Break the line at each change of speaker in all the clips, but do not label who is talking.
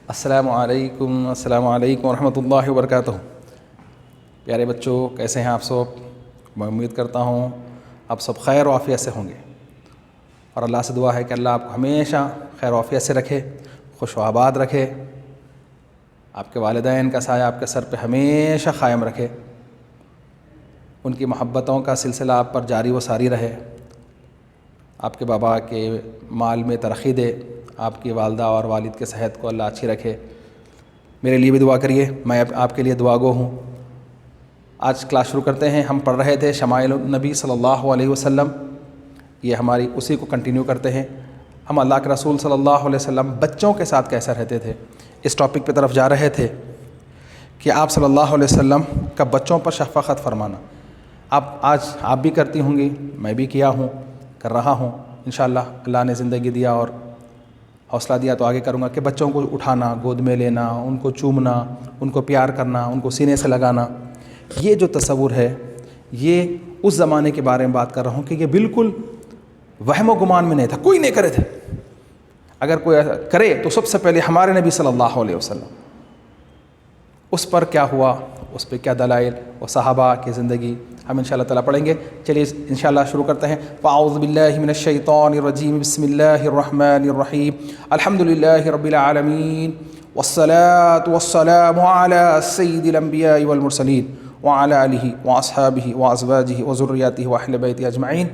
السلام علیکم ورحمۃ اللہ وبرکاتہ۔ پیارے بچوں، کیسے ہیں آپ سب؟ میں امید کرتا ہوں آپ سب خیر و عافیت سے ہوں گے، اور اللہ سے دعا ہے کہ اللہ آپ کو ہمیشہ خیر و عافیت سے رکھے، خوش و آباد رکھے، آپ کے والدین کا سایہ آپ کے سر پہ ہمیشہ قائم رکھے، ان کی محبتوں کا سلسلہ آپ پر جاری و ساری رہے، آپ کے بابا کے مال میں ترقی دے، آپ کی والدہ اور والد کے صحت کو اللہ اچھی رکھے۔ میرے لیے بھی دعا کریے، میں آپ کے لیے دعا گو ہوں۔ آج کلاس شروع کرتے ہیں۔ ہم پڑھ رہے تھے شمائل النبی صلی اللہ علیہ وسلم، یہ ہماری اسی کو کنٹینیو کرتے ہیں۔ ہم اللہ کے رسول صلی اللہ علیہ وسلم بچوں کے ساتھ کیسا رہتے تھے، اس ٹاپک پہ طرف جا رہے تھے کہ آپ صلی اللہ علیہ وسلم کا بچوں پر شفقت فرمانا۔ آج آپ بھی کرتی ہوں گی، میں بھی کیا ہوں، کر رہا ہوں انشاءاللہ۔ اللہ نے زندگی دیا اور حوصلہ دیا تو آگے کروں گا کہ بچوں کو اٹھانا، گود میں لینا، ان کو چومنا، ان کو پیار کرنا، ان کو سینے سے لگانا، یہ جو تصور ہے یہ اس زمانے کے بارے میں بات کر رہا ہوں کہ یہ بالکل وہم و گمان میں نہیں تھا، کوئی نہیں کرے تھے۔ اگر کوئی کرے تو سب سے پہلے ہمارے نبی صلی اللہ علیہ وسلم۔ اس پر کیا ہوا، اس پہ کیا دلائل، اور صحابہ کی زندگی ہم انشاءاللہ تعالیٰ پڑھیں گے۔ چلیے انشاءاللہ شروع کرتے ہیں۔ فاعوذ باللہ من الشیطان الرجیم، بسم اللہ الرحمن الرحیم، الحمد للہ رب العالمین، والصلاة والسلام علی سید الانبیاء والمرسلین، وعلی آلہ واصحابہ وازواجہ وذریاتہ واہل بیتہ اجمعین،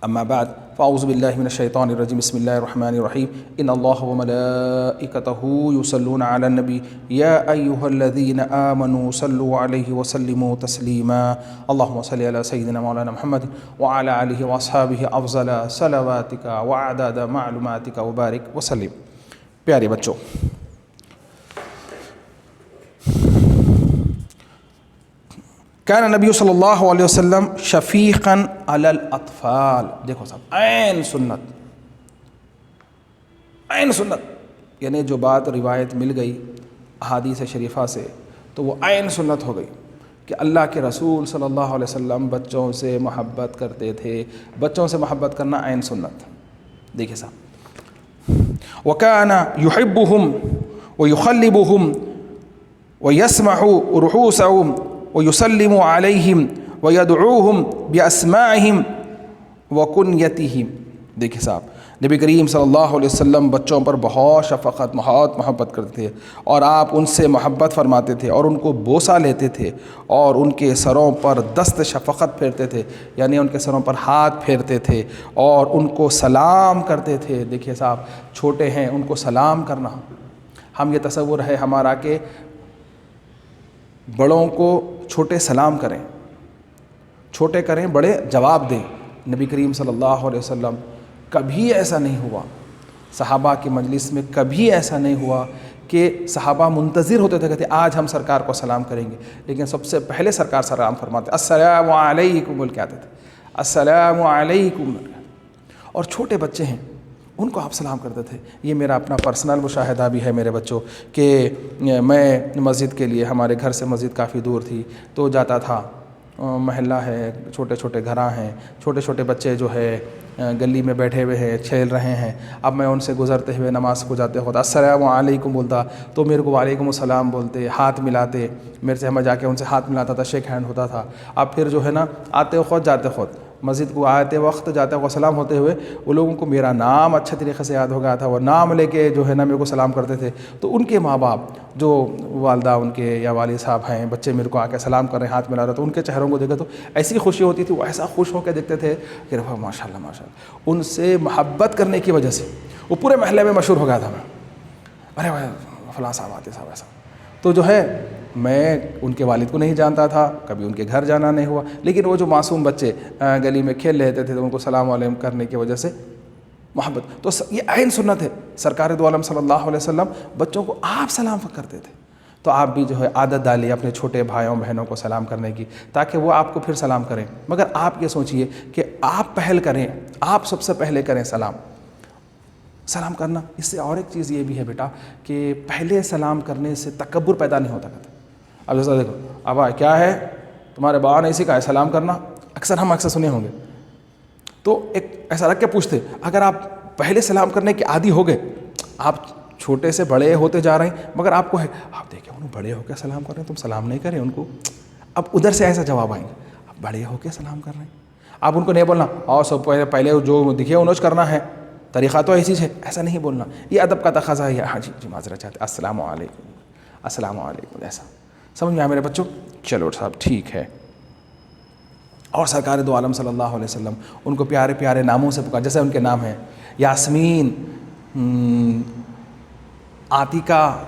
اما بعد، فاعوذ باللہ من الشیطان الرجیم، بسم اللہ الرحمن الرحیم، ان اللہ وملائکتہ یصلون علی النبی یا ایہا الذین آمنوا صلوا علیہ وسلموا تسلیما، اللہم صلی علی سیدنا مولانا محمد وعلی آلہ واصحابہ افضل صلواتک وعدد معلوماتک وبارک وسلم۔ پیارے بچوں، کان نبی صلی اللہ علیہ وسلم شفیقا علی الاطفال۔ دیکھو صاحب، عین سنت، یعنی جو بات روایت مل گئی احادیث شریفہ سے تو وہ عین سنت ہو گئی کہ اللہ کے رسول صلی اللہ علیہ وسلم بچوں سے محبت کرتے تھے۔ بچوں سے محبت کرنا عین سنت۔ دیکھیں صاحب، وَكَانَ يُحِبُّهُمْ وَيُخَلِّبُهُمْ وَيَسْمَعُ رُحُوسَهُمْ وَيُسَلِّمُ عَلَيْهِمْ وَيَدْعُوهُمْ بِأَسْمَائِهِمْ وَكُنْيَتِهِمْ۔ دیکھیں صاحب، نبی کریم صلی اللہ علیہ وسلم بچوں پر بہت شفقت، بہت محبت کرتے تھے، اور آپ ان سے محبت فرماتے تھے اور ان کو بوسہ لیتے تھے، اور ان کے سروں پر دست شفقت پھیرتے تھے، یعنی ان کے سروں پر ہاتھ پھیرتے تھے اور ان کو سلام کرتے تھے۔ دیکھیے صاحب، چھوٹے ہیں، ان کو سلام کرنا، ہم یہ تصور ہے ہمارا کہ بڑوں کو چھوٹے سلام کریں، چھوٹے کریں، بڑے جواب دیں۔ نبی کریم صلی اللہ علیہ وسلم کبھی ایسا نہیں ہوا، صحابہ کی مجلس میں کبھی ایسا نہیں ہوا کہ صحابہ منتظر ہوتے تھے، کہتے آج ہم سرکار کو سلام کریں گے، لیکن سب سے پہلے سرکار سلام فرماتے السلام علیکم بول کے آتے تھے، السلام علیکم۔ اور چھوٹے بچے ہیں، ان کو آپ سلام کرتے تھے۔ یہ میرا اپنا پرسنل مشاہدہ بھی ہے میرے بچوں کہ میں مسجد کے لیے، ہمارے گھر سے مسجد کافی دور تھی تو جاتا تھا، محلہ ہے، چھوٹے چھوٹے گھراں ہیں، چھوٹے چھوٹے بچے جو ہے گلی میں بیٹھے ہوئے ہیں، کھیل رہے ہیں، اب میں ان سے گزرتے ہوئے نماز کو جاتے ہوتا السلام علیکم بولتا تو میرے کو وعلیکم السلام بولتے، ہاتھ ملاتے میرے سے، میں جا کے ان سے ہاتھ ملاتا تھا، شیک ہینڈ ہوتا تھا۔ اب پھر جو ہے نا، آتے وقت جاتے وقت، مسجد کو آتے وقت جاتے وقت سلام ہوتے ہوئے وہ لوگوں کو میرا نام اچھے طریقے سے یاد ہو گیا تھا، وہ نام لے کے جو ہے نا میرے کو سلام کرتے تھے۔ تو ان کے ماں باپ، جو والدہ ان کے یا والد صاحب ہیں، بچے میرے کو آ کے سلام کر رہے ہیں، ہاتھ ملا رہے، تو ان کے چہروں کو دیکھا تو ایسی خوشی ہوتی تھی، وہ ایسا خوش ہو کے دیکھتے تھے کہ ماشاء اللہ ماشاء اللہ۔ ان سے محبت کرنے کی وجہ سے وہ پورے محلے میں مشہور ہو گیا تھا، میں ارے بھائی فلاں صاحب آتے صاحب ایسا۔ تو جو ہے میں ان کے والد کو نہیں جانتا تھا، کبھی ان کے گھر جانا نہیں ہوا، لیکن وہ جو معصوم بچے گلی میں کھیل رہتے تھے تو ان کو سلام علیکم کرنے کی وجہ سے محبت۔ تو یہ عین سنت ہے، سرکار دو عالم صلی اللہ علیہ وسلم بچوں کو آپ سلام کرتے تھے، تو آپ بھی جو ہے عادت ڈالیے اپنے چھوٹے بھائیوں بہنوں کو سلام کرنے کی، تاکہ وہ آپ کو پھر سلام کریں۔ مگر آپ یہ سوچئے کہ آپ پہل کریں، آپ سب سے پہلے کریں سلام کرنا۔ اس سے اور ایک چیز یہ بھی ہے بیٹا کہ پہلے سلام کرنے سے تکبر پیدا نہیں ہوتا کہتا۔ اب جیسا دیکھو، ابا کیا ہے تمہارے بابا نے اسی کا ہے سلام کرنا، ہم اکثر سنے ہوں گے، تو ایک ایسا رکھ کے پوچھتے، اگر آپ پہلے سلام کرنے کے عادی ہو گئے، آپ چھوٹے سے بڑے ہوتے جا رہے ہیں، مگر آپ کو ہے، آپ دیکھیں انہوں بڑے ہو کے سلام کر رہے ہیں، تم سلام نہیں کریں ان کو. اب ادھر سے ایسا جواب آئیں گے، آپ بڑے ہو کے سلام کر رہے ہیں. آپ ان کو نہیں بولنا اور سب پہلے جو دکھے انوچ کرنا ہے، طریقہ تو ایسی ہے، ایسا نہیں بولنا. یہ ادب کا تقاضا ہے. ہاں جی معذرت چاہتے ہیں، السلام علیکم، السلام علیکم، ایسا سمجھ میں آیا میرے بچوں؟ چلو صاحب ٹھیک ہے. اور سرکار دو عالم صلی اللہ علیہ وسلم ان کو پیارے پیارے ناموں سے پکار، جیسے ان کے نام ہیں یاسمین، عاتقہ،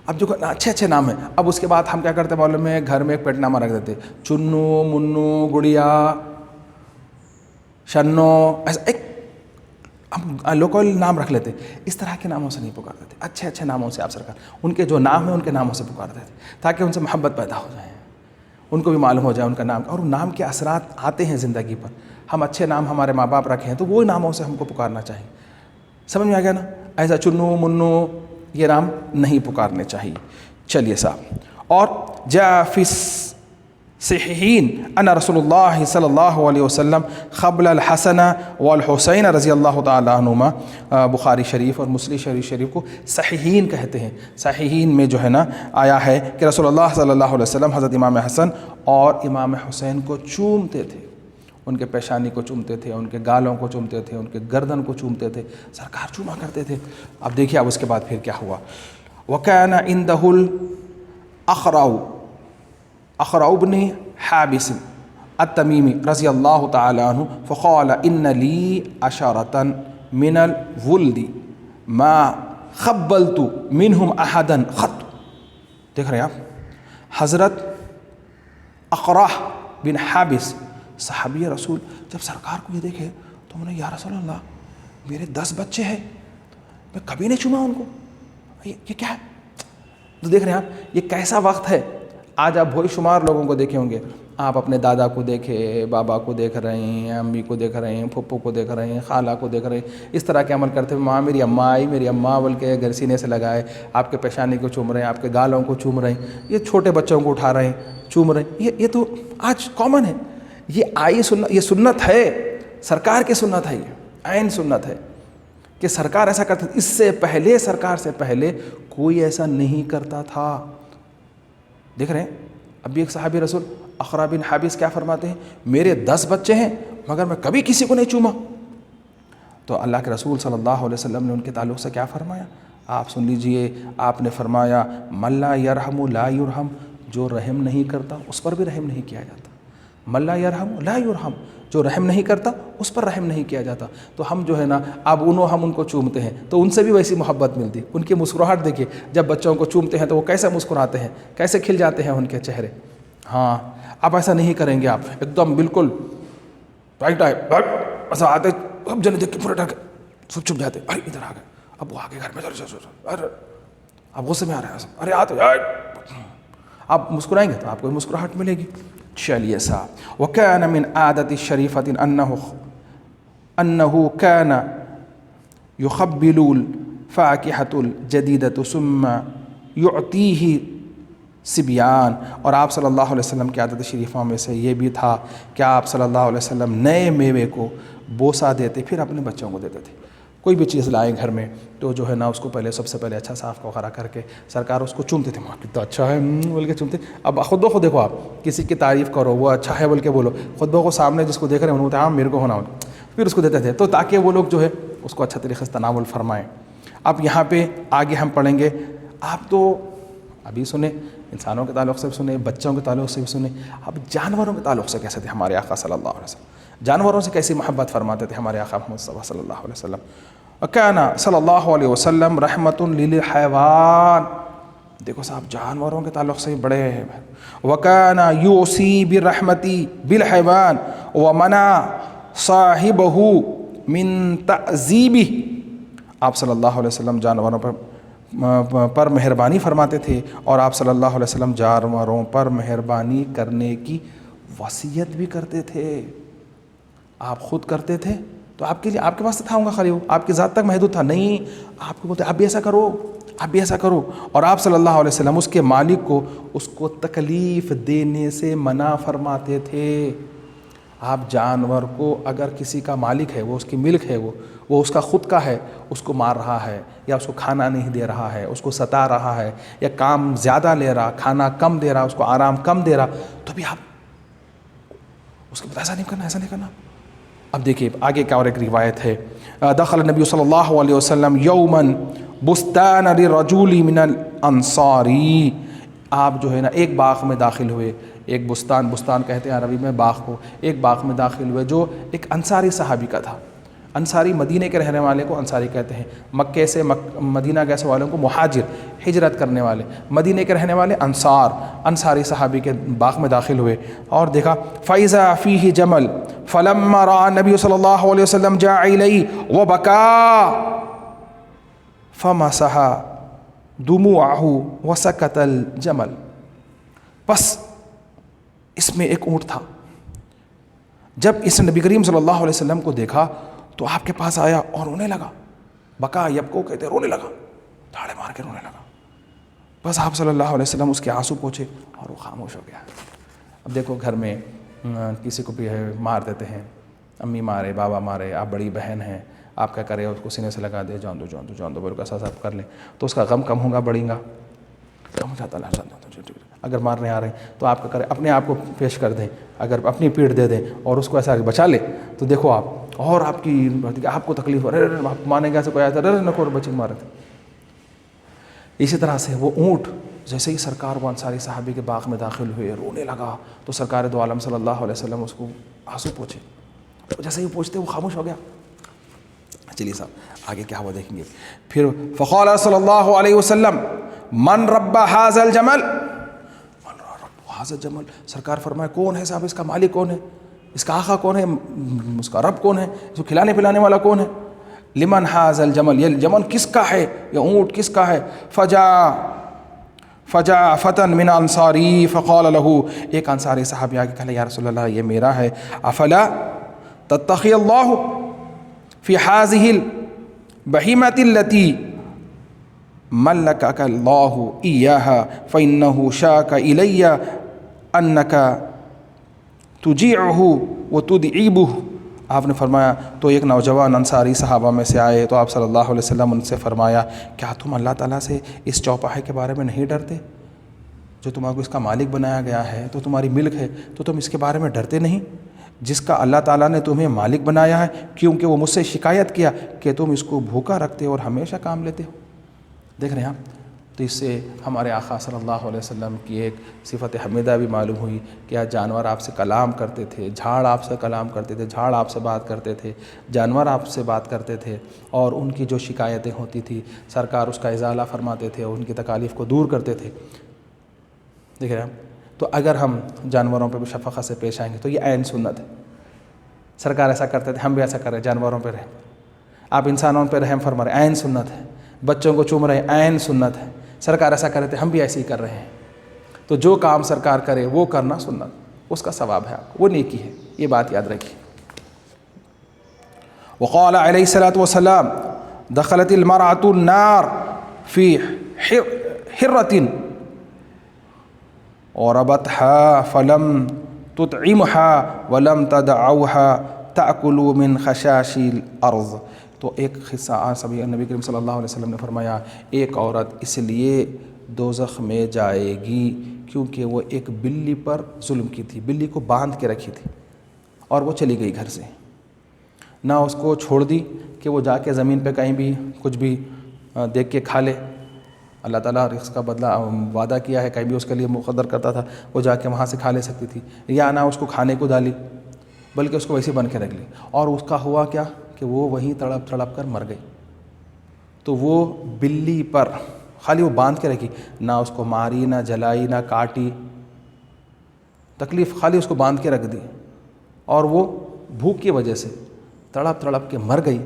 اب جو اچھے اچھے نام ہیں. اب اس کے بعد ہم کیا کرتے معلوم ہے، گھر میں ایک پیٹ نامہ رکھ دیتے، چنو، منو، گڑیا، شنو، ایسا ایک ہم لوکل نام رکھ لیتے. اس طرح کے ناموں سے نہیں پکارتے تھے، اچھے اچھے ناموں سے آپ سرکار ان کے جو نام ہیں ان کے ناموں سے پکارتے تھے، تاکہ ان سے محبت پیدا ہو جائے، ان کو بھی معلوم ہو جائے ان کا نام. اور نام کے اثرات آتے ہیں زندگی پر. ہم اچھے نام ہمارے ماں باپ رکھے ہیں تو وہ ناموں سے ہم کو پکارنا چاہیے. سمجھ میں آ گیا نا؟ ایسا چنو، منو یہ نام نہیں پکارنے چاہیے. چلیے صاحب. اور جاء فی صحیحین ان رسول اللہ صلی اللہ علیہ وسلم قبل الحسن والحسین رضی اللہ تعالیٰ عنہما، بخاری شریف اور مسلم شریف کو صحیحین کہتے ہیں. صحیحین میں جو ہے نا آیا ہے کہ رسول اللہ صلی اللہ علیہ وسلم حضرت امام حسن اور امام حسین کو چومتے تھے، ان کے پیشانی کو چومتے تھے، ان کے گالوں کو چومتے تھے، ان کے گردن کو چومتے تھے، سرکار چوما کرتے تھے. اب دیکھیے اب اس کے بعد پھر کیا ہوا. وَكَانَ عِنْدَهُ الْأَخْرَعُ بْنِ حَابِسٍ التَّمِيمِ رضی اللہ تعالیٰ عنہ فَقَالَ إِنَّ لِي عَشَرَةً مِنَ الْوُلْدِ مَا خَبَّلْتُ مِنْهُمْ أَحَدًا خَطْ. دیکھ رہے ہیں آپ، حضرت اقرع بن حابس صحابی رسول جب سرکار کو یہ دیکھے تو انہوں نے، یا رسول اللہ میرے 10 بچے ہیں، میں کبھی نہیں چوما ان کو، یہ کیا ہے؟ تو دیکھ رہے ہیں آپ یہ کیسا وقت ہے. آج آپ بہت شمار لوگوں کو دیکھے ہوں گے، آپ اپنے دادا کو دیکھے، بابا کو دیکھ رہے ہیں، امی کو دیکھ رہے ہیں، پھپھو کو دیکھ رہے ہیں، خالہ کو دیکھ رہے ہیں، اس طرح کے عمل کرتے ہوئے، ماں میری اماں آئی، میری اماں بول کے گھر سینے سے لگائے، آپ کے پیشانی کو چوم رہے ہیں، آپ کے گالوں کو چوم رہے ہیں، یہ چھوٹے بچوں کو اٹھا رہے ہیں چوم رہے ہیں. یہ تو آج کامن ہے. یہ سنت ہے، سرکار کی سنت ہے، یہ عین سنت ہے کہ سرکار ایسا کرتے تھے. اس سے پہلے سرکار سے پہلے کوئی ایسا نہیں کرتا تھا. دیکھ رہے ہیں ابھی ایک صحابی رسول اقرع بن حابس کیا فرماتے ہیں، میرے 10 بچے ہیں مگر میں کبھی کسی کو نہیں چوما. تو اللہ کے رسول صلی اللہ علیہ وسلم نے ان کے تعلق سے کیا فرمایا، آپ سن لیجئے. آپ نے فرمایا من لا یرحم لا یرحم، جو رحم نہیں کرتا اس پر بھی رحم نہیں کیا جاتا. من لا یرحم لا یرحم، جو رحم نہیں کرتا اس پر رحم نہیں کیا جاتا. تو ہم جو ہے نا اب ہم ان کو چومتے ہیں تو ان سے بھی ویسی محبت ملتی. ان کی مسکراہٹ دیکھیے، جب بچوں کو چومتے ہیں تو وہ کیسے مسکراتے ہیں، کیسے کھل جاتے ہیں ان کے چہرے. ہاں اب ایسا نہیں کریں گے، آپ ایک دم بالکل رائٹ آئے ایسا آتے سب جنے دیکھ کے پورے ڈر کے سب چھپ جاتے، ارے ادھر آ گئے، اب وہ آ گئے گھر میں، ارے اب غصے میں آ رہے ہیں، ارے آتے آپ مسکرائیں گے تو آپ کو مسکراہٹ ملے گی. چلیے صاحب. وَكَانَ مِنْ عَادَةِ الشَّرِيفَةِ أَنَّهُ كَانَ يُخَبِّلُ الْفَاكِهَةُ الْجَدِيدَةُ ثُمَّ يُعْطِيهِ صِبْيَانَ. اور آپ صلی اللہ علیہ وسلم کی عادت شریفوں میں سے یہ بھی تھا کہ آپ صلی اللہ علیہ وسلم نئے میوے کو بوسہ دیتے، پھر اپنے بچوں کو دیتے تھے. کوئی بھی چیز لائیں گھر میں تو جو ہے نا اس کو پہلے سب سے پہلے اچھا صاف وغیرہ کر کے سرکار اس کو چومتے تھے. ماں کتنا اچھا ہے بول کے چومتے. اب خود بخود دیکھو، آپ کسی کی تعریف کرو وہ اچھا ہے بول کے بولو، خود بخود سامنے جس کو دیکھ رہے ہیں انہوں نے ہاں میرے کو ہونا، پھر اس کو دیتے تھے تو تاکہ وہ لوگ جو ہے اس کو اچھا طریقے سے تناول فرمائیں. اب یہاں پہ آگے ہم پڑھیں گے. آپ تو ابھی سنیں، انسانوں کے تعلق سے بھی سنیں، بچوں کے تعلق سے بھی سنیں. اب جانوروں کے تعلق سے کیسے تھے ہمارے آقا صلی اللہ علیہ وسلم، جانوروں سے کیسی محبت فرماتے تھے ہمارے آقا محمد صلی اللہ علیہ وسلم. وَكَانَ صلی اللہ علیہ وسلم رحمۃ للحیوان. دیکھو صاحب جانوروں کے تعلق سے بڑے ہیں. وَكَانَ يُوصِي بِالرَّحْمَةِ بِالْحَيْوَانِ وَمَنَعَ صَاحِبَهُ مِنْ تَعْذِيبِهِ. آپ صلی اللہ علیہ وسلم جانوروں پر مہربانی فرماتے تھے، اور آپ صلی اللہ علیہ وسلم جانوروں پر مہربانی کرنے کی وصیت بھی کرتے تھے. آپ خود کرتے تھے تو آپ کے لیے آپ کے پاس تھا ہوں گا خالی، ہو آپ کی ذات تک محدود تھا نہیں، آپ کو بولتے آپ بھی ایسا کرو، آپ بھی ایسا کرو. اور آپ صلی اللہ علیہ وسلم اس کے مالک کو اس کو تکلیف دینے سے منع فرماتے تھے. آپ جانور کو اگر کسی کا مالک ہے، وہ اس کی ملک ہے، وہ اس کا خود کا ہے، اس کو مار رہا ہے یا اس کو کھانا نہیں دے رہا ہے، اس کو ستا رہا ہے یا کام زیادہ لے رہا، کھانا کم دے رہا، اس کو آرام کم دے رہا، تو بھی آپ اس کے بعد ایسا نہیں کرنا، ایسا نہیں کرنا. اب دیکھیے آگے کا اور ایک روایت ہے، دخل نبی صلی اللہ علیہ وسلم یوماً بستان للرجل من الانصاری. آپ جو ہے نا ایک باغ میں داخل ہوئے، ایک بستان کہتے ہیں عربی میں باغ کو، ایک باغ میں داخل ہوئے جو ایک انصاری صحابی کا تھا. انصاری مدینہ کے رہنے والے کو انصاری کہتے ہیں، مکے سے مدینہ گیس والوں کو مہاجر، ہجرت کرنے والے، مدینہ کے رہنے والے انصاری صحابی کے باغ میں داخل ہوئے اور دیکھا فَإِذَا فِيهِ جَمَلٌ فَلَمَّا رَأَى النَّبِيُّ صلی اللہ علیہ وسلم جَاءَ إِلَيْهِ وَبَكَى فَمَسَحَ دُمُوعَهُ وَسَكَتَ الْجَمَلُ. بس اس میں ایک اونٹ تھا. جب اس نے نبی کریم صلی اللہ علیہ وسلم کو دیکھا تو آپ کے پاس آیا اور رونے لگا. بکا یبکو کہتے رونے لگا، دھاڑے مار کے رونے لگا. بس آپ صلی اللہ علیہ وسلم اس کے آنسو پوچھے اور وہ خاموش ہو گیا. اب دیکھو گھر میں کسی کو بھی مار دیتے ہیں، امی مارے، بابا مارے، آپ بڑی بہن ہیں، آپ کیا کرے، اس کو سینے سے لگا دے، جان دو بول کے ایسا کر لیں تو اس کا غم کم ہوگا، بڑھیں گا، کم ہو جاتا ہے. اگر مارنے آ رہے ہیں تو آپ کا کریں، اپنے آپ کو پیش کر دیں، اگر اپنی پیٹھ دے دیں اور اس کو ایسا بچا لے تو دیکھو آپ، اور آپ کو تکلیف آپ مانے گا سے کوئی آیا تھا نکو بچے مارے تھے. اسی طرح سے وہ اونٹ جیسے ہی سرکار وہ انصاری صحابی کے باغ میں داخل ہوئے رونے لگا تو سرکار دو عالم صلی اللہ علیہ وسلم اس کو آنسو پوچھے. جیسے ہی پوچھتے وہ خاموش ہو گیا. چلیے صاحب آگے کیا ہوا دیکھیں گے. پھر فقال صلی اللہ علیہ وسلم من رب هذا الجمل، حاضر جمل. سرکار فرمائے کون ہے صاحب اس کا مالک کون ہے، اس کا آقا کون ہے، اس کا رب کون ہے، اس کو کھلانے پلانے والا کون ہے. لمن حاضر الجمل، یہ جمل کس کا ہے، یہ اونٹ کس کا ہے. فجاء فتن من انصاری فقال له، ایک انصاری صحابی آگے کہا یا رسول اللہ یہ میرا ہے. افلا تتقی اللہ فی هذه البہیمۃ التي ملکک اللہ ایاها فإنه شاک الی انک تجیعہ وتدعیبہ. آپ نے فرمایا تو ایک نوجوان انصاری صحابہ میں سے آئے تو آپ صلی اللہ علیہ وسلم ان سے فرمایا کیا تم اللہ تعالیٰ سے اس چوپاہے کے بارے میں نہیں ڈرتے جو تمہارے کو اس کا مالک بنایا گیا ہے، تو تمہاری ملک ہے، تو تم اس کے بارے میں ڈرتے نہیں جس کا اللہ تعالیٰ نے تمہیں مالک بنایا ہے، کیونکہ وہ مجھ سے شکایت کیا کہ تم اس کو بھوکا رکھتے اور ہمیشہ کام لیتے ہو. دیکھ رہے ہیں آپ، تو اس سے ہمارے آقا صلی اللہ علیہ وسلم کی ایک صفت حمیدہ بھی معلوم ہوئی کہ جانور آپ سے کلام کرتے تھے، جھاڑ آپ سے کلام کرتے تھے، جھاڑ آپ سے بات کرتے تھے، جانور آپ سے بات کرتے تھے اور ان کی جو شکایتیں ہوتی تھی سرکار اس کا ازالہ فرماتے تھے اور ان کی تکالیف کو دور کرتے تھے. دیکھ رہے ہیں تو اگر ہم جانوروں پہ بھی شفقت سے پیش آئیں گے تو یہ عین سنت ہے. سرکار ایسا کرتے تھے، ہم بھی ایسا کریں، جانوروں پہ رحم. آپ انسانوں پہ رحم فرما رہے، عین سنت ہے. بچوں کو چوم رہے، عین سنت ہے. سرکار ایسا کرتے ہم بھی ایسے ہی کر رہے ہیں. تو جو کام سرکار کرے وہ کرنا سنت، اس کا ثواب ہے، آپ کو وہ نیکی ہے. یہ بات یاد رکھیے. وقال علیہ الصلاۃ والسلام دخلت المرأة النار فی حرۃ وربتها فلم تطعمها ولم تدعوها تأکل من خشاش الارض. تو ایک قصہ سبھی نبی کریم صلی اللہ علیہ وسلم نے فرمایا ایک عورت اس لیے دوزخ میں جائے گی کیونکہ وہ ایک بلی پر ظلم کی تھی، بلی کو باندھ کے رکھی تھی اور وہ چلی گئی گھر سے، نہ اس کو چھوڑ دی کہ وہ جا کے زمین پہ کہیں بھی کچھ بھی دیکھ کے کھا لے. اللہ تعالیٰ رزق کا بدلہ وعدہ کیا ہے، کہیں بھی اس کے لیے مقدر کرتا تھا وہ جا کے وہاں سے کھا لے سکتی تھی، یا نہ اس کو کھانے کو ڈالی بلکہ اس کو ویسے بن کے رکھ لی. اور اس کا ہوا کیا کہ وہ وہیں تڑپ تڑپ کر مر گئی. تو وہ بلی پر خالی وہ باندھ کے رکھی، نہ اس کو ماری، نہ جلائی، نہ کاٹی، تکلیف خالی اس کو باندھ کے رکھ دی اور وہ بھوک کی وجہ سے تڑپ تڑپ کے مر گئی.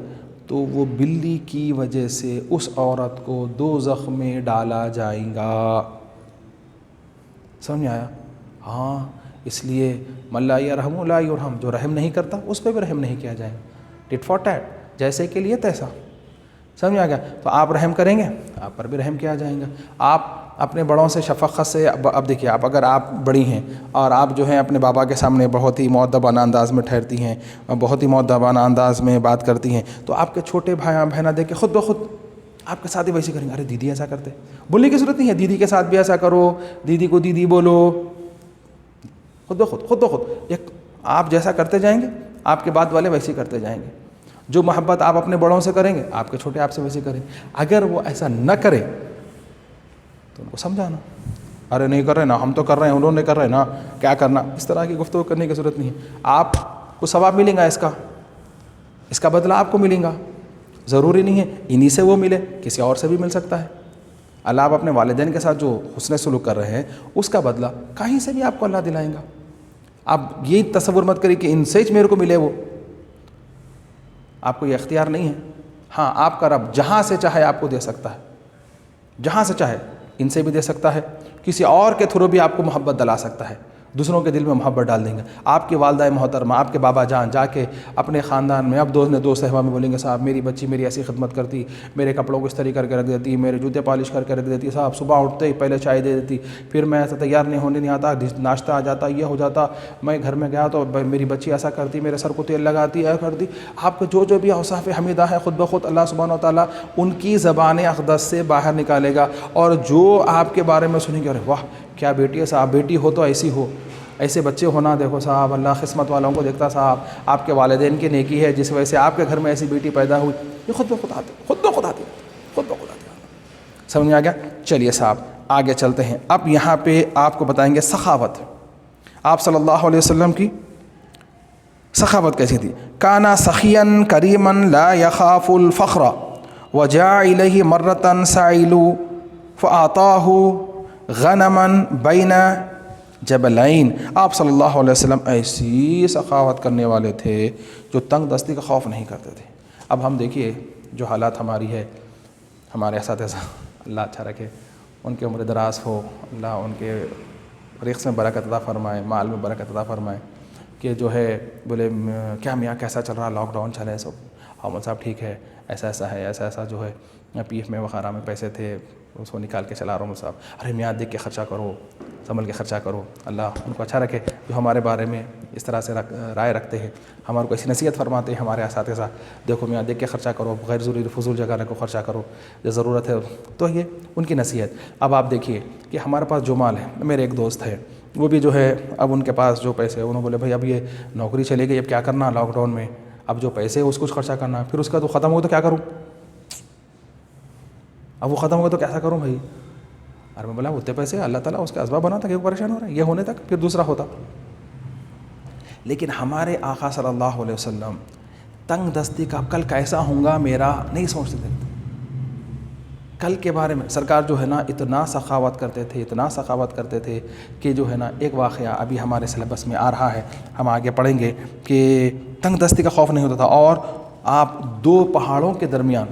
تو وہ بلی کی وجہ سے اس عورت کو دوزخ میں ڈالا جائے گا. سمجھ میں آیا؟ ہاں، اس لیے من لا یرحم لا یرحم، جو رحم نہیں کرتا اس پہ بھی رحم نہیں کیا جائے. ٹٹ فار ٹیٹ، جیسے کے لیے تیسا. سمجھ آ گیا؟ تو آپ رحم کریں گے آپ پر بھی رحم کیا جائیں گا. آپ اپنے بڑوں سے شفقت سے، اب دیکھیے آپ اگر آپ بڑی ہیں اور آپ جو ہیں اپنے بابا کے سامنے بہت ہی مؤدبانہ انداز میں ٹھہرتی ہیں، بہت ہی مؤدبانہ انداز میں بات کرتی ہیں، تو آپ کے چھوٹے بھائی بہنیں دیکھ کے خود بخود آپ کے ساتھ ہی ویسے کریں گے، ارے دیدی ایسا کرتے، بولنے کی ضرورت نہیں ہے، دیدی کے ساتھ بھی ایسا کرو، دیدی کو دیدی بولو، خود بخود ایک آپ جیسا کرتے جائیں گے آپ کے بعد والے ویسے ہی کرتے جائیں گے۔ جو محبت آپ اپنے بڑوں سے کریں گے آپ کے چھوٹے آپ سے ویسے کریں گے۔ اگر وہ ایسا نہ کرے تو ان کو سمجھانا، ارے نہیں کر رہے نا، ہم تو کر رہے ہیں، انہوں نے کر رہے ہیں نا، کیا کرنا، اس طرح کی گفتگو کرنے کی ضرورت نہیں ہے۔ آپ کو ثواب ملے گا، اس کا بدلہ آپ کو ملے گا، ضروری نہیں ہے انہی سے وہ ملے، کسی اور سے بھی مل سکتا ہے۔ اللہ آپ اپنے والدین کے ساتھ جو حسن سلوک کر رہے ہیں اس کا بدلہ کہیں سے بھی آپ کو اللہ دلائیں گا۔ آپ یہ تصور مت کریے کہ ان سے ہی میرے کو ملے، وہ آپ کو یہ اختیار نہیں ہے۔ ہاں آپ کا رب جہاں سے چاہے آپ کو دے سکتا ہے، جہاں سے چاہے ان سے بھی دے سکتا ہے، کسی اور کے تھرو بھی آپ کو محبت دلا سکتا ہے، دوسروں کے دل میں محبت ڈال دیں گے۔ آپ کی والدہ محترمہ، آپ کے بابا جان جا کے اپنے خاندان میں اب دوست احباب میں بولیں گے صاحب میری بچی میری ایسی خدمت کرتی، میرے کپڑوں کو استری کر کے رکھ دیتی، میرے جوتے پالش کر کے رکھ دیتی، صاحب صبح اٹھتے ہی پہلے چائے دے دیتی، پھر میں ایسا تیار نہیں آتا، ناشتہ آ جاتا، یہ ہو جاتا، میں گھر میں گیا تو میری بچی ایسا کرتی، میرے سر کو تیل لگاتی، ایسا کرتی۔ آپ کو جو بھی اوصاف حمیدہ ہے خود بخود اللہ سبحانہ و تعالیٰ ان کی زبان اقدس سے باہر نکالے گا، اور جو آپ کے بارے میں سنیں گے ارے واہ کیا بیٹی ہے صاحب، بیٹی ہو تو ایسی ہو، ایسے بچے ہونا دیکھو صاحب، اللہ قسمت والوں کو دیکھتا صاحب، آپ کے والدین کی نیکی ہے جس وجہ سے آپ کے گھر میں ایسی بیٹی پیدا ہوئی، یہ خود بخود آتی سمجھ میں آ گیا۔ چلیے صاحب آگے چلتے ہیں۔ اب یہاں پہ آپ کو بتائیں گے سخاوت، آپ صلی اللہ علیہ وسلم کی سخاوت کیسی تھی۔ کانا سخیًا کریما لا یخاف الفخر وجاء الیہ مرۃ سائل فاعطاہ غنما بین جبلین۔ آپ صلی اللہ علیہ وسلم ایسی سخاوت کرنے والے تھے جو تنگ دستی کا خوف نہیں کرتے تھے۔ اب ہم دیکھیے جو حالات ہماری ہے، ہمارے اساتذہ اللہ اچھا رکھے، ان کی عمر دراز ہو، اللہ ان کے رزق میں برکت عطا فرمائے، مال میں برکت عطا فرمائے، کہ جو ہے بولے کیا میاں کیسا چل رہا، لاک ڈاؤن چلے سب، حامد صاحب ٹھیک ہے، ایسا ہے، ایسا جو ہے پی ایف میں وغیرہ میں پیسے تھے اس کو نکال کے چلا رہا ہوں صاحب، ارے میاں دیکھ کے خرچہ کرو، سنبھل کے خرچہ کرو۔ اللہ ان کو اچھا رکھے جو ہمارے بارے میں اس طرح سے رائے رکھتے ہیں، ہمارے کو ایسی نصیحت فرماتے ہیں ہمارے اساتذہ، دیکھو میاں دیکھ کے خرچہ کرو، غیر ضروری فضول جگہ کو خرچہ کرو، جو ضرورت ہے تو یہ ان کی نصیحت۔ اب آپ دیکھیے کہ ہمارے پاس جو مال ہے، میرے ایک دوست ہے وہ بھی جو ہے اب ان کے پاس جو پیسے انہوں بولے بھائی اب یہ نوکری چلے گئی، اب کیا کرنا لاک ڈاؤن میں، اب جو پیسے اس کو خرچہ کرنا، پھر اس کا تو ختم ہو تو کیا کروں، اب وہ ختم ہو تو کیسا کروں بھائی۔ اور میں بولا اتنے پیسے اللہ تعالیٰ اس کے اسباب بناتا کہ وہ پریشان ہو رہا ہے، یہ ہونے تک پھر دوسرا ہوتا۔ لیکن ہمارے آقا صلی اللہ علیہ وسلم تنگ دستی کا کل کیسا ہوں گا میرا نہیں سوچتے تھے، کل کے بارے میں سرکار جو ہے نا اتنا سخاوت کرتے تھے کہ جو ہے نا ایک واقعہ ابھی ہمارے سلیبس میں آ رہا ہے، ہم آگے پڑھیں گے کہ تنگ دستی کا خوف نہیں ہوتا تھا۔ اور آپ دو پہاڑوں کے درمیان،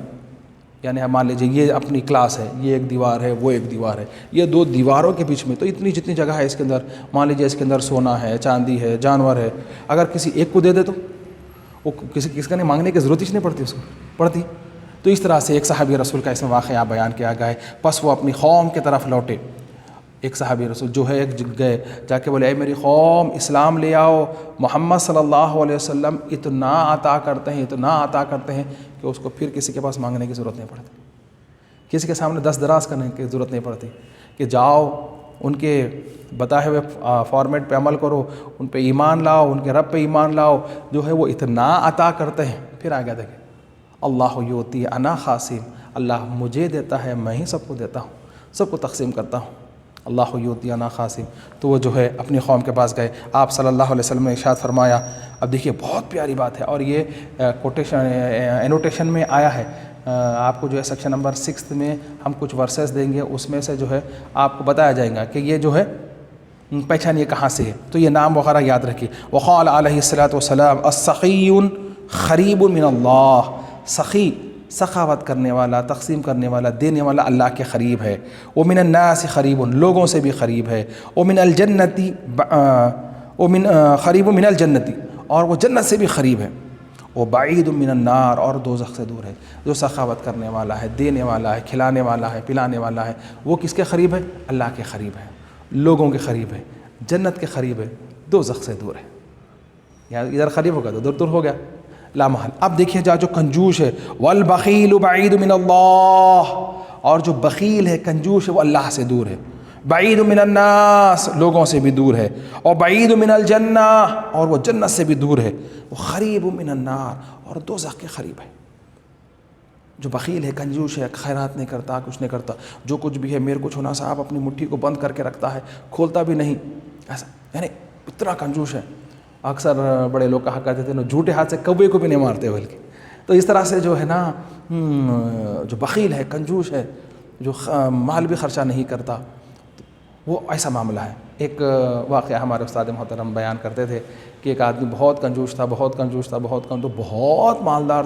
یعنی مان لیجیے یہ اپنی کلاس ہے، یہ ایک دیوار ہے وہ ایک دیوار ہے، یہ دو دیواروں کے بیچ میں تو اتنی جتنی جگہ ہے اس کے اندر، مان لیجیے اس کے اندر سونا ہے، چاندی ہے، جانور ہے، اگر کسی ایک کو دے دے تو وہ کسی کا نہیں مانگنے کی ضرورت ہی نہیں پڑتی اس کو پڑتی۔ تو اس طرح سے ایک صحابی رسول کا اس میں واقعہ بیان کیا گیا ہے۔ پس وہ اپنی قوم کی طرف لوٹے، ایک صحابی رسول جو ہے گئے جا کے بولے اے میری قوم اسلام لے آؤ، محمد صلی اللہ علیہ وسلم اتنا عطا کرتے ہیں کہ اس کو پھر کسی کے پاس مانگنے کی ضرورت نہیں پڑتی، کسی کے سامنے دست دراز کرنے کی ضرورت نہیں پڑتی، کہ جاؤ ان کے بتائے ہوئے فارمیٹ پہ عمل کرو، ان پہ ایمان لاؤ، ان کے رب پہ ایمان لاؤ، جو ہے وہ اتنا عطا کرتے ہیں۔ پھر آگے دیکھیں اللہ یؤتی انا قاسم، اللہ مجھے دیتا ہے میں ہی سب کو دیتا ہوں، سب کو تقسیم کرتا ہوں، اللہ یؤتی انا قاسم۔ تو وہ جو ہے اپنی قوم کے پاس گئے، آپ صلی اللہ علیہ وسلم نے ارشاد فرمایا، اب دیکھیے بہت پیاری بات ہے اور یہ انوٹیشن میں آیا ہے، آپ کو جو ہے سیکشن نمبر 6 میں ہم کچھ ورسز دیں گے، اس میں سے جو ہے آپ کو بتایا جائے گا کہ یہ جو ہے پہچان یہ کہاں سے ہے، تو یہ نام وغیرہ یاد رکھیے۔ وقال علیہ الصلاۃ والسلام السخی قریب من اللہ، سخی سخاوت کرنے والا، تقسیم کرنے والا، دینے والا اللہ کے قریب ہے۔ ومن الناس قریب، لوگوں سے بھی قریب ہے۔ ومن الجنتی قریب من الجنتی، اور وہ جنت سے بھی قریب ہے۔ وہ بعید من النار، اور دوزخ سے دور ہے۔ جو سخاوت کرنے والا ہے، دینے والا ہے، کھلانے والا ہے، پلانے والا ہے، وہ کس کے قریب ہے؟ اللہ کے قریب ہے، لوگوں کے قریب ہے، جنت کے قریب ہے، دوزخ سے دور ہے۔ یہاں ادھر قریب ہوگا تو دور دور ہو گیا، لا محل۔ اب دیکھیے جو کنجوس ہے، والبخیل بعید من اللہ، اور جو بخیل ہے، کنجوس ہے، وہ اللہ سے دور ہے۔ بعید من الناس، لوگوں سے بھی دور ہے، اور بعید من الجنہ، اور وہ جنت سے بھی دور ہے۔ وہ قریب من النار، اور دوزخ کے قریب ہے۔ جو بخیل ہے، کنجوس ہے، خیرات نہیں کرتا، کچھ نہیں کرتا، جو کچھ بھی ہے میرے کو چھونا صاحب اپنی مٹھی کو بند کر کے رکھتا ہے، کھولتا بھی نہیں، ایسا یعنی اتنا کنجوس ہے۔ اکثر بڑے لوگ کہا کرتے تھے نا، جھوٹے ہاتھ سے کوے کو بھی نہیں مارتے بلکہ۔ تو اس طرح سے جو ہے نا جو بخیل ہے، کنجوس ہے، جو مال بھی خرچہ نہیں کرتا، وہ ایسا معاملہ ہے۔ ایک واقعہ ہمارے استاد محترم بیان کرتے تھے کہ ایک آدمی بہت کنجوس تھا، بہت مالدار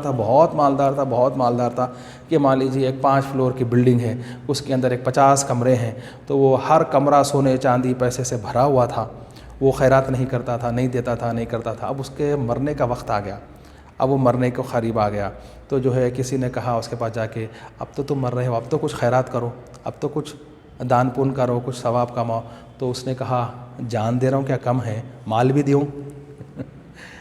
تھا کہ مان لیجیے ایک 5 فلور کی بلڈنگ ہے، اس کے اندر ایک 50 کمرے ہیں، تو وہ ہر کمرہ سونے چاندی پیسے سے بھرا ہوا تھا۔ وہ خیرات نہیں کرتا تھا، نہیں دیتا تھا، نہیں کرتا تھا۔ اب اس کے مرنے کا وقت آ گیا، اب وہ مرنے کو قریب آ گیا، تو جو ہے کسی نے کہا اس کے پاس جا کے، اب تو تم مر رہے ہو، اب تو کچھ خیرات کرو، اب تو کچھ دان پون کرو، کچھ ثواب کماؤ۔ تو اس نے کہا جان دے رہا ہوں کیا کم ہے، مال بھی دیوں؟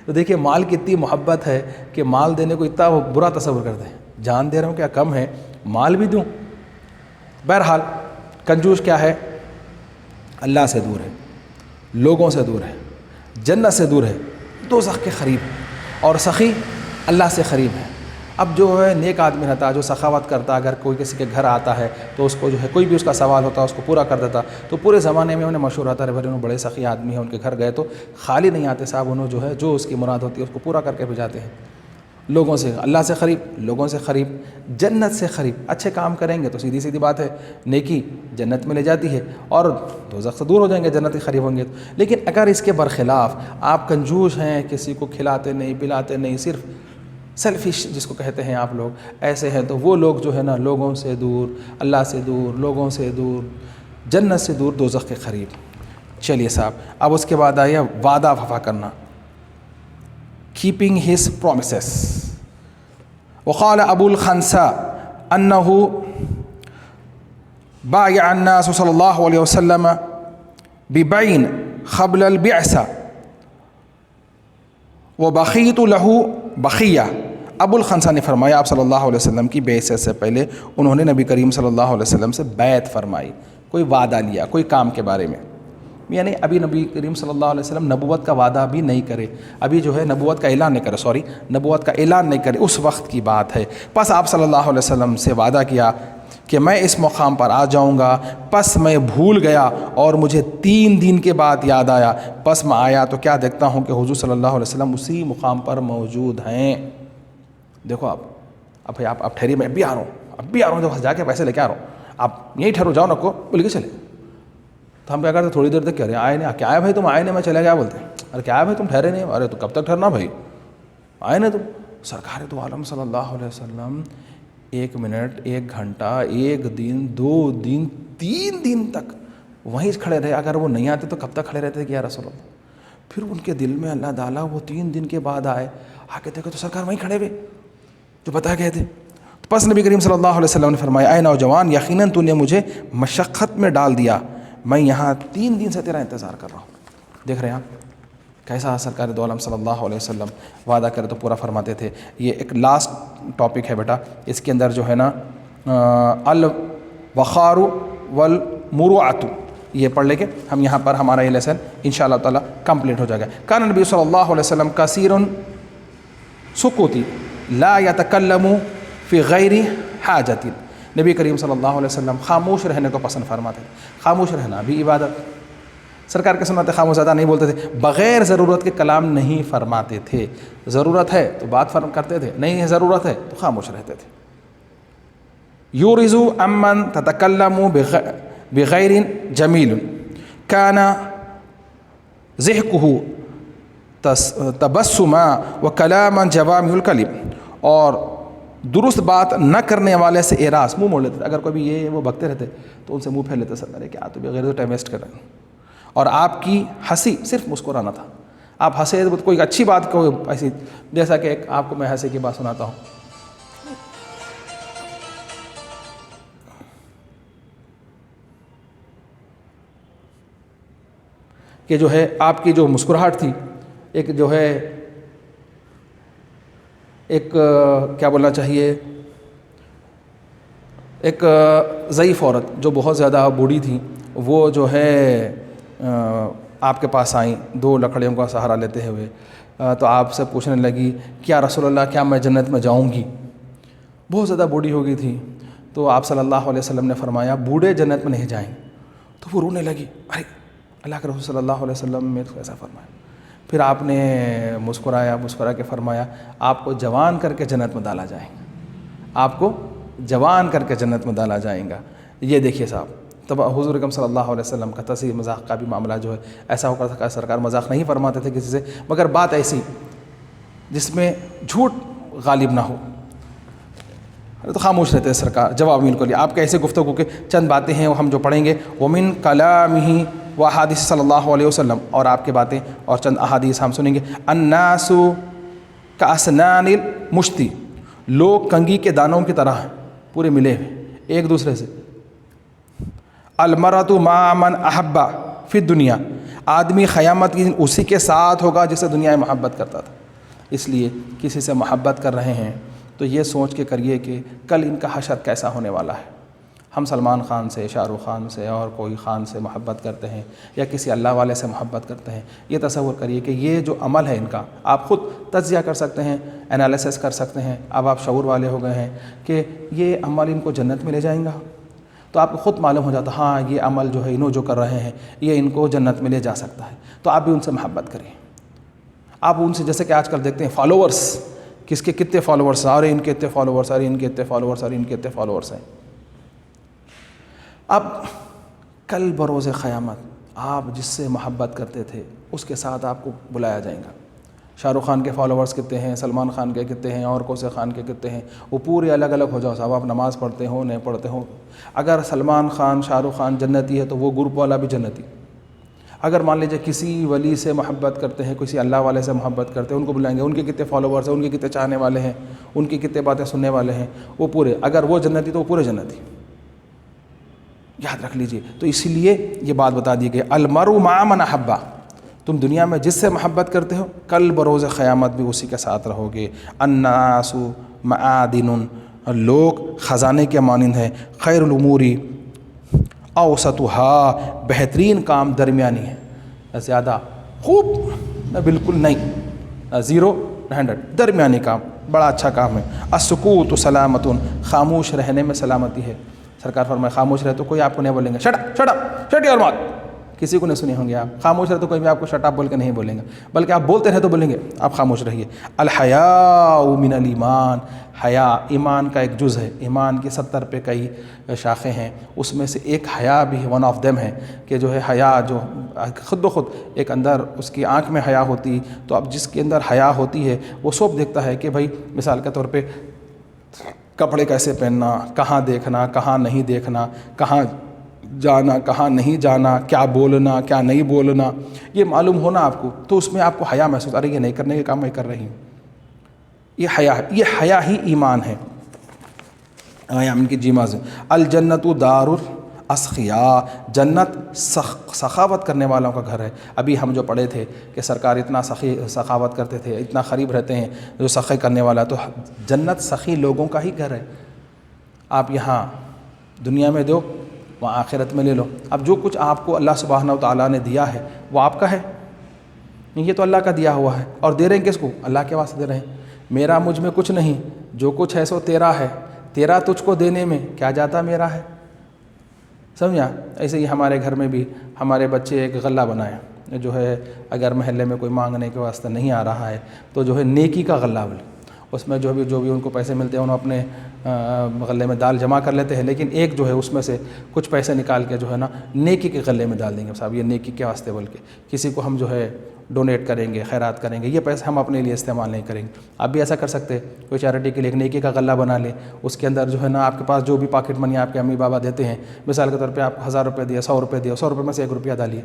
تو دیکھیے مال کی اتنی محبت ہے کہ مال دینے کو اتنا وہ برا تصور کرتے ہیں، جان دے رہا ہوں کیا کم ہے، مال بھی دوں۔ بہرحال کنجوس کیا ہے؟ اللہ سے دور ہے، لوگوں سے دور ہے، جنت سے دور ہے، دوزخ کے قریب، اور سخی اللہ سے قریب ہے۔ اب جو ہے نیک آدمی رہتا ہے، جو سخاوت کرتا، اگر کوئی کسی کے گھر آتا ہے تو اس کو جو ہے کوئی بھی اس کا سوال ہوتا ہے اس کو پورا کر دیتا، تو پورے زمانے میں انہیں مشہور آتا ہے بھائی انہوں بڑے سخی آدمی ہیں، ان کے گھر گئے تو خالی نہیں آتے صاحب، انہوں جو ہے جو اس کی مراد ہوتی ہے اس کو پورا کر کے بھیجاتے ہیں۔ لوگوں سے اللہ سے قریب، لوگوں سے قریب، جنت سے قریب۔ اچھے کام کریں گے تو سیدھی سیدھی بات ہے نیکی جنت میں لے جاتی ہے، اور دوزخ سے دور ہو جائیں گے جنت کے قریب ہوں گے۔ لیکن اگر اس کے برخلاف آپ کنجوس ہیں، کسی کو کھلاتے نہیں پلاتے نہیں، صرف سیلفش جس کو کہتے ہیں آپ لوگ ایسے ہیں، تو وہ لوگ جو ہے نا لوگوں سے دور، اللہ سے دور، لوگوں سے دور، جنت سے دور، دوزخ کے قریب۔ چلیے صاحب، اب اس کے بعد آیا وعدہ وفا کرنا، keeping his promises۔ وقال ابو الخنساء انه بايع الناس صلى الله عليه وسلم ببيع قبل البعثة وبخيت له بخية۔ ابو الخنساء نے فرمایا آپ صلی اللہ علیہ وسلم کی بعثت سے پہلے انہوں نے نبی کریم صلی اللہ علیہ وسلم سے بیعت فرمائی، کوئی وعدہ لیا کوئی کام کے بارے میں، یعنی ابھی نبی کریم صلی اللہ علیہ وسلم نبوت کا وعدہ بھی نہیں کرے، ابھی جو ہے نبوت کا اعلان نہیں کرے، نبوت کا اعلان نہیں کرے، اس وقت کی بات ہے۔ پس آپ صلی اللہ علیہ وسلم سے وعدہ کیا کہ میں اس مقام پر آ جاؤں گا، پس میں بھول گیا اور مجھے 3 دن کے بعد یاد آیا، پس میں آیا تو کیا دیکھتا ہوں کہ حضور صلی اللہ علیہ وسلم اسی مقام پر موجود ہیں۔ دیکھو اب ٹھہری، میں اب بھی آ رہا ہوں، جب جا کے پیسے لے کے آ رہا ہوں، آپ یہیں ٹھہرو، جاؤ نہ کو بول کے چلے۔ تو ہم کیا کرتے تھوڑی دیر تک کہہ رہے ہیں آئے نہیں، کیا ہے بھائی تم آئے نہیں، میں چلے گیا بولتے ہیں، ارے کیا ہے بھائی تم ٹھہرے نہیں، ارے تو کب تک ٹھہرنا بھائی، آئے نہیں تم۔ سرکار دو عالم صلی اللہ علیہ وسلم 1 منٹ 1 گھنٹہ 1 دن 2 دن 3 دن تک وہیں کھڑے رہے، اگر وہ نہیں آتے تو کب تک کھڑے رہتے کہ یا رسول اللہ۔ پھر ان کے دل میں اللہ تعالیٰ وہ 3 دن کے بعد آئے، آ کے دیکھو تو سرکار وہیں کھڑے ہوئے جو بتا گئے تھے۔ پس نبی کریم صلی اللہ علیہ وسلم نے فرمایا اے نوجوان، یقیناً تو نے مجھے مشقت میں ڈال دیا، میں یہاں 3 دن سے تیرا انتظار کر رہا ہوں۔ دیکھ رہے ہیں آپ کیسا سرکار دو عالم صلی اللہ علیہ وسلم وعدہ کرے تو پورا فرماتے تھے۔ یہ ایک لاسٹ ٹاپک ہے بیٹا، اس کے اندر جو ہے نا الوقار والمروءۃ، یہ پڑھ لے کے ہم یہاں پر ہمارا یہ لیسن انشاءاللہ تعالی کمپلیٹ ہو جائے گا۔ کان نبی صلی اللہ علیہ وسلم کثیر سکوتی لا یتکلم فی غیر حاجت۔ نبی کریم صلی اللہ علیہ وسلم خاموش رہنے کو پسند فرماتے تھے، خاموش رہنا بھی عبادت۔ سرکار کے سنت خاموش زیادہ نہیں بولتے تھے، بغیر ضرورت کے کلام نہیں فرماتے تھے، ضرورت ہے تو بات فرم کرتے تھے، نہیں ہے ضرورت ہے تو خاموش رہتے تھے۔ یورز امن تتکلم بغیر جمیل کان ضحکہ تبسما وکلاما جوامع الکلم، اور درست بات نہ کرنے والے سے اعراض، منہ موڑ لیتے تھے، اگر کوئی یہ وہ بکتے رہتے تو ان سے منہ پھیر لیتے، سرکار کیا تو بغیر ٹائم ویسٹ کر رہے ہیں۔ اور آپ کی ہنسی صرف مسکرانا تھا، آپ ہنسے تو کوئی اچھی بات کو ایسی، جیسا کہ ایک آپ کو میں ہنسے کی بات سناتا ہوں کہ جو ہے آپ کی جو مسکراہٹ تھی، ایک جو ہے ایک کیا بولنا چاہیے، ایک ضعیف عورت جو بہت زیادہ بوڑھی تھی، وہ جو ہے آپ کے پاس آئیں 2 لکڑیوں کا سہارا لیتے ہوئے، تو آپ سے پوچھنے لگی کیا رسول اللہ کیا میں جنت میں جاؤں گی؟ بہت زیادہ بوڑھی ہو گئی تھی. تو آپ صلی اللہ علیہ وسلم نے فرمایا بوڑھے جنت میں نہیں جائیں. تو وہ رونے لگی، ارے اللہ کے رسول صلی اللہ علیہ وسلم نے ایسا فرمایا. پھر آپ نے مسکرا کے فرمایا آپ کو جوان کر کے جنت میں ڈالا جائے گا، آپ کو جوان کر کے جنت میں ڈالا جائے گا. یہ دیکھیے صاحب، تب حضور اکرم صلی اللہ علیہ وسلم کا تصحیح مذاق کا بھی معاملہ جو ہے ایسا ہو کر تھا. سرکار مذاق نہیں فرماتے تھے کسی سے، مگر بات ایسی جس میں جھوٹ غالب نہ ہو تو خاموش رہتے ہیں سرکار. جواب بالکل آپ کے ایسے گفتگو کے چند باتیں ہیں وہ ہم جو پڑھیں گے، ومن کلامہ و احادیث صلی اللہ علیہ وسلم، اور آپ کے باتیں اور چند احادیث ہم سنیں گے. الناس کاسنان المشتی، لوگ کنگھی کے دانوں کی طرح ہیں، پورے ملے ہوئے ایک دوسرے سے. المرأۃ مع من احب فی الدنیا، آدمی قیامت کی دن اسی کے ساتھ ہوگا جسے دنیا میں محبت کرتا تھا. اس لیے کسی سے محبت کر رہے ہیں تو یہ سوچ کے کریے کہ کل ان کا حشر کیسا ہونے والا ہے. ہم سلمان خان سے، شاہ رخ خان سے اور کوئی خان سے محبت کرتے ہیں یا کسی اللہ والے سے محبت کرتے ہیں. یہ تصور کریے کہ یہ جو عمل ہے ان کا، آپ خود تجزیہ کر سکتے ہیں، انالیسس کر سکتے ہیں. اب آپ شعور والے ہو گئے ہیں کہ یہ عمل ان کو جنت میں لے جائیں گا، تو آپ کو خود معلوم ہو جاتا ہاں یہ عمل جو ہے انہوں جو کر رہے ہیں یہ ان کو جنت میں لے جا سکتا ہے. تو آپ بھی ان سے محبت کریں. آپ ان سے جیسے کہ آج کل دیکھتے ہیں فالوورس، کس کے کتنے فالوورس، ارے ان کے اتنے فالوورس، ارے ان کے اتنے فالوورس، ارے ان کے اتنے فالوورس ہیں. اب کل بروز قیامت آپ جس سے محبت کرتے تھے اس کے ساتھ آپ کو بلایا جائے گا. شاہ رخ خان کے فالوورس کتنے ہیں، سلمان خان کے کتنے ہیں، اور کوسے خان کے کتنے ہیں، وہ پورے الگ الگ ہو جاؤ صاحب. آپ نماز پڑھتے ہوں نہیں پڑھتے ہوں، اگر سلمان خان شاہ رخ خان جنتی ہے تو وہ گروپ والا بھی جنتی. اگر مان لیجیے کسی ولی سے محبت کرتے ہیں، کسی اللہ والے سے محبت کرتے ہیں، ان کو بلائیں گے، ان کے کتنے فالوورس ہیں، ان کے کتنے چاہنے والے ہیں، ان کی کتنے باتیں سننے والے ہیں، وہ پورے. اگر وہ جنتی تو وہ پورے جنتی، یاد رکھ لیجئے. تو اسی لیے یہ بات بتا دی کہ المرء مع من احب، تم دنیا میں جس سے محبت کرتے ہو کل بروز قیامت بھی اسی کے ساتھ رہو گے. الناس معادن، لوگ خزانے کے مانند ہیں. خیر الامور اوسطها، بہترین کام درمیانی ہے، نہ زیادہ خوب نہ بالکل نہیں، نہ 0 نہ 100، درمیانی کام بڑا اچھا کام ہے. السکوت سلامت، خاموش رہنے میں سلامتی ہے. سرکار فرمائے خاموش رہے تو کوئی آپ کو نہیں بولیں گے شٹ یور ماؤتھ، کسی کو نہیں سنے ہوں گے آپ. خاموش رہے تو کوئی بھی آپ کو شٹ اپ بول کے نہیں بولیں گے، بلکہ آپ بولتے رہے تو بولیں گے آپ خاموش رہیے. الحیاء من الایمان، حیا ایمان کا ایک جز ہے. ایمان کی 70 پہ کئی شاخیں ہیں، اس میں سے ایک حیا بھی ون آف دیم ہے کہ جو ہے حیا جو خود بخود ایک اندر اس کی آنکھ میں حیا ہوتی. تو اب جس کے اندر حیا ہوتی ہے وہ سب دیکھتا ہے کہ بھائی مثال کے طور پہ کپڑے کیسے پہننا، کہاں دیکھنا، کہاں نہیں دیکھنا، کہاں جانا، کہاں نہیں جانا، کیا بولنا، کیا نہیں بولنا، یہ معلوم ہونا آپ کو. تو اس میں آپ کو حیا محسوس، ارے یہ نہیں کرنے کے کام میں کر رہی ہوں. یہ حیا ہی ایمان ہے. ان کی جیماز الجنت دار الاسخیاء، جنت سخاوت کرنے والوں کا گھر ہے. ابھی ہم جو پڑھے تھے کہ سرکار اتنا سخاوت کرتے تھے، اتنا قریب رہتے ہیں جو سخی کرنے والا، تو جنت سخی لوگوں کا ہی گھر ہے. آپ یہاں دنیا میں دو وہاں آخرت میں لے لو. اب جو کچھ آپ کو اللہ سبحانہ و تعالیٰ نے دیا ہے وہ آپ کا ہے، یہ تو اللہ کا دیا ہوا ہے. اور دے رہے ہیں کس کو؟ اللہ کے واسطے دے رہے ہیں. میرا مجھ میں کچھ نہیں، جو کچھ ہے سو تیرا ہے، تیرا تجھ کو دینے میں کیا جاتا میرا ہے. سمجھا؟ ایسے ہی ہمارے گھر میں بھی ہمارے بچے ایک غلہ بنائیں جو ہے، اگر محلے میں کوئی مانگنے کے واسطے نہیں آ رہا ہے تو جو ہے نیکی کا غلہ بولے، اس میں جو بھی ان کو پیسے ملتے ہیں انہوں اپنے غلے میں دال جمع کر لیتے ہیں، لیکن ایک جو ہے اس میں سے کچھ پیسے نکال کے جو ہے نا نیکی کے غلے میں ڈال دیں گے. صاحب یہ نیکی کے واسطے بول کے کسی کو ہم جو ہے ڈونیٹ کریں گے، خیرات کریں گے، یہ پیسے ہم اپنے لیے استعمال نہیں کریں گے. آپ بھی ایسا کر سکتے ہیں، کوئی چیریٹی کے لیے ایک نیکی کا غلہ بنا لیں، اس کے اندر جو ہے نا آپ کے پاس جو بھی پاکٹ منی آپ کے امی بابا دیتے ہیں، مثال کے طور پہ آپ 1000 روپے دیا، 100 روپے دیا، 100 روپے میں سے 1 روپیہ ڈالیے.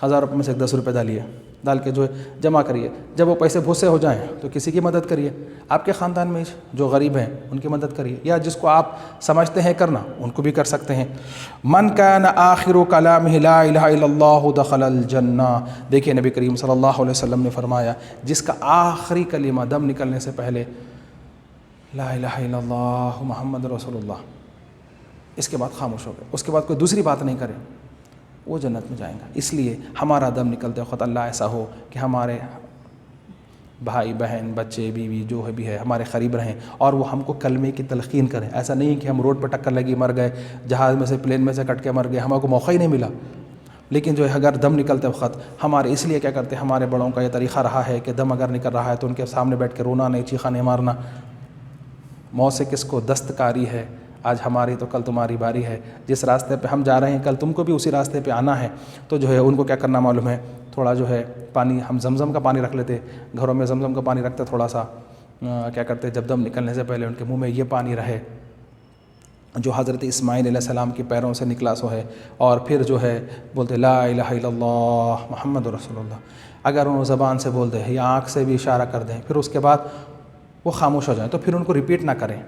1000 روپے میں سے 10 روپے ڈالیے، ڈال کے جو ہے جمع کریے، جب وہ پیسے بہت سے ہو جائیں تو کسی کی مدد کریے، آپ کے خاندان میں جو غریب ہیں ان کی مدد کریے، یا جس کو آپ سمجھتے ہیں کرنا ان کو بھی کر سکتے ہیں۔ من کان آخر کلامہ لا الہ الا اللہ دخل الجنہ، دیکھیے نبی کریم صلی اللہ علیہ وسلم نے فرمایا جس کا آخری کلمہ دم نکلنے سے پہلے لا الہ الا اللہ محمد رسول اللہ، اس کے بعد خاموش ہو گئے، اس کے بعد کوئی دوسری بات نہیں کرے، وہ جنت میں جائیں گا۔ اس لیے ہمارا دم نکلتے وقت اللہ ایسا ہو کہ ہمارے بھائی بہن بچے بیوی جو ہے بھی ہے ہمارے قریب رہیں اور وہ ہم کو کلمے کی تلقین کریں۔ ایسا نہیں کہ ہم روڈ پہ ٹکر لگی مر گئے، جہاز میں سے پلین میں سے کٹ کے مر گئے، ہمارے کو موقع ہی نہیں ملا، لیکن جو ہے اگر دم نکلتے وقت ہمارے اس لیے کیا کرتے ہیں، ہمارے بڑوں کا یہ طریقہ رہا ہے کہ دم اگر نکل رہا ہے تو ان کے سامنے بیٹھ کے رونا نہیں، چیخا نہیں مارنا۔ موت سے کس کو دستکاری ہے، آج ہماری تو کل تمہاری باری ہے، جس راستے پہ ہم جا رہے ہیں کل تم کو بھی اسی راستے پہ آنا ہے۔ تو جو ہے ان کو کیا کرنا معلوم ہے، تھوڑا جو ہے پانی، ہم زمزم کا پانی رکھ لیتے گھروں میں، زمزم کا پانی رکھتے، تھوڑا سا کیا کرتے جب دم نکلنے سے پہلے ان کے منہ میں یہ پانی رہے جو حضرت اسماعیل علیہ السلام کے پیروں سے نکلا سو ہے، اور پھر جو ہے بولتے لا الہ الا اللہ محمد رسول اللہ۔ اگر انہوں زبان سے بولتے ہیں یا آنکھ سے بھی اشارہ کر دیں، پھر اس کے بعد وہ خاموش ہو جائیں تو پھر ان کو ریپیٹ نہ کریں،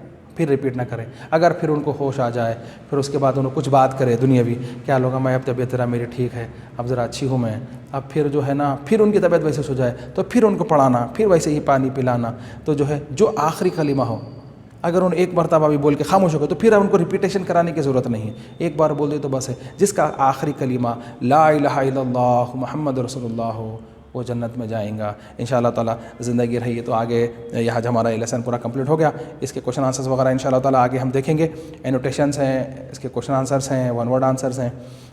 اگر پھر ان کو ہوش آ جائے، پھر اس کے بعد انہوں کچھ بات کرے دنیاوی، کیا لوگا میں اب طبیعت ذرا میری ٹھیک ہے، اب ذرا اچھی ہوں میں، اب پھر جو ہے نا پھر ان کی طبیعت ویسے ہو جائے تو پھر ان کو پڑھانا، پھر ویسے ہی پانی پلانا۔ تو جو ہے جو آخری کلمہ ہو، اگر ان ایک مرتبہ بھی بول کے خاموش ہو گئے تو پھر ان کو ریپیٹیشن کرانے کی ضرورت نہیں ہے، ایک بار بول دے تو بس ہے۔ جس کا آخری کلمہ لا الہ الا اللہ محمد رسول اللہ ہو وہ جنت میں جائیں گا انشاءاللہ تعالیٰ۔ زندگی رہی ہے تو آگے یہاں ہمارا یہ لیسن پورا کمپلیٹ ہو گیا، اس کے کوشچن آنسرز وغیرہ انشاءاللہ تعالیٰ آگے ہم دیکھیں گے، انوٹیشنز ہیں، اس کے کوشچن آنسرز ہیں، ون ورڈ آنسرز ہیں،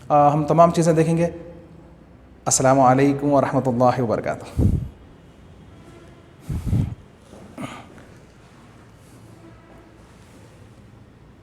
ہم تمام چیزیں دیکھیں گے۔ السلام علیکم ورحمۃ اللہ وبرکاتہ۔